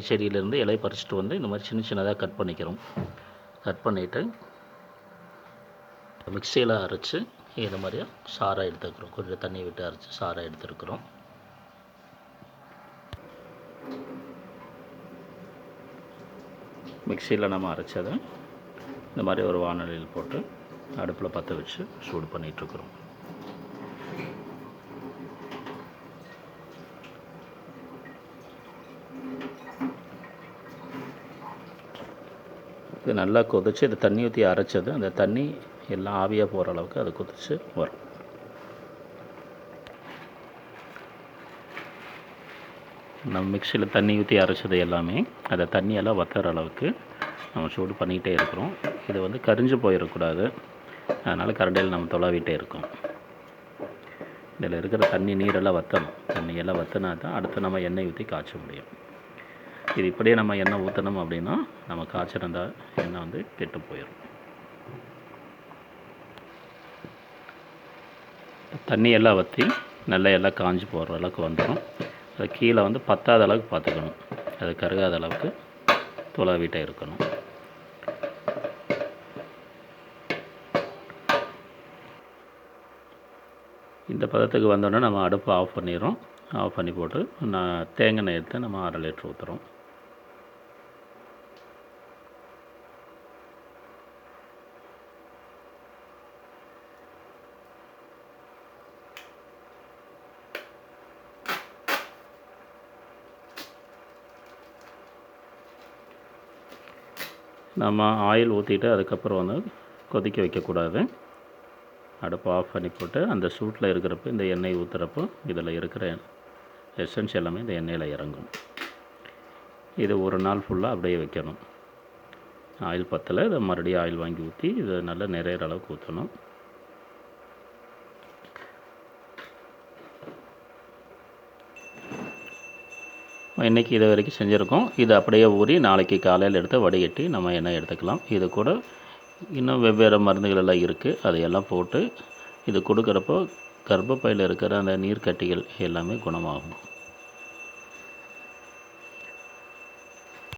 செடியிலேருந்து இலையை பறிச்சுட்டு வந்து இந்த மாதிரி சின்ன சின்னதாக கட் பண்ணிக்கிறோம். கட் பண்ணிவிட்டு மிக்சியில் அரைச்சி இந்த மாதிரியா சாராக எடுத்துக்கிறோம். கொஞ்சம் தண்ணி விட்டு அரைச்சி சாராக எடுத்துருக்குறோம். மிக்சியில் நம்ம அரைச்சதை இந்த மாதிரி ஒரு வாணலியில் போட்டு அடுப்பில் பற்ற வச்சு சூடு பண்ணிகிட்ருக்குறோம். இது நல்லா கொதித்து இது தண்ணி ஊற்றி அரைச்சது அந்த தண்ணி எல்லாம் ஆவியாக போகிற அளவுக்கு அது கொதித்து வரும். நம்ம மிக்சியில் தண்ணி ஊற்றி அரைச்சது எல்லாமே அந்த தண்ணியெல்லாம் வற்றுற அளவுக்கு நம்ம சூடு பண்ணிக்கிட்டே இருக்கிறோம். இது வந்து கரிஞ்சு போயிடக்கூடாது, அதனால் கரண்டியில் நம்ம தொலாவிட்டே இருக்கோம். இதில் இருக்கிற தண்ணி நீரெல்லாம் வற்றணும். தண்ணியெல்லாம் வற்றினா தான் அடுத்து நம்ம எண்ணெய் ஊற்றி காய்ச்ச முடியும். இது இப்படியே நம்ம எண்ணெய் ஊற்றணும் அப்படின்னா நம்ம காய்ச்சிருந்த எண்ணெய் வந்து கெட்டு போயிடும். தண்ணி எல்லாம் வற்றி நல்லா எல்லாம் காஞ்சி போகிற அளவுக்கு வந்துடும். அது கீழே வந்து பத்தாத அளவுக்கு பார்த்துக்கணும். அது கருகாத அளவுக்கு தொலாவிட்டே இருக்கணும். இந்த பதத்துக்கு வந்தோடனே நம்ம அடுப்பை ஆஃப் பண்ணிடுறோம். ஆஃப் பண்ணி போட்டு தேங்காய் எண்ணெய் எடுத்து நம்ம 1/2 லிட்டர் ஊற்றுறோம். நம்ம ஆயில் ஊற்றிட்டு அதுக்கப்புறம் வந்து கொதிக்க வைக்கக்கூடாது. அடுப்பை ஆஃப் பண்ணி போட்டு அந்த சூட்டில் இருக்கிறப்ப இந்த எண்ணெய் ஊற்றுறப்போ இதில் இருக்கிற எசன்ஸ் எல்லாமே இந்த எண்ணெயில் இறங்கும். இது ஒரு நாள் ஃபுல்லாக அப்படியே வைக்கணும். ஆயில் பத்தலை, இதை மறுபடியும் ஆயில் வாங்கி ஊற்றி இதை நல்லா நிறையிற அளவுக்கு ஊற்றணும். இன்றைக்கி இது வரைக்கும் செஞ்சுருக்கோம். இது அப்படியே ஊறி நாளைக்கு காலையில் எடுத்து வடிகட்டி நம்ம எண்ணெய் எடுத்துக்கலாம். இது கூட இன்னும் வெவ்வேறு மருந்துகள் எல்லாம் இருக்குது. அதையெல்லாம் போட்டு இது கொடுக்குறப்போ கர்ப்பப்பையில் இருக்கிற அந்த நீர்க்கட்டிகள் எல்லாமே குணமாகும்.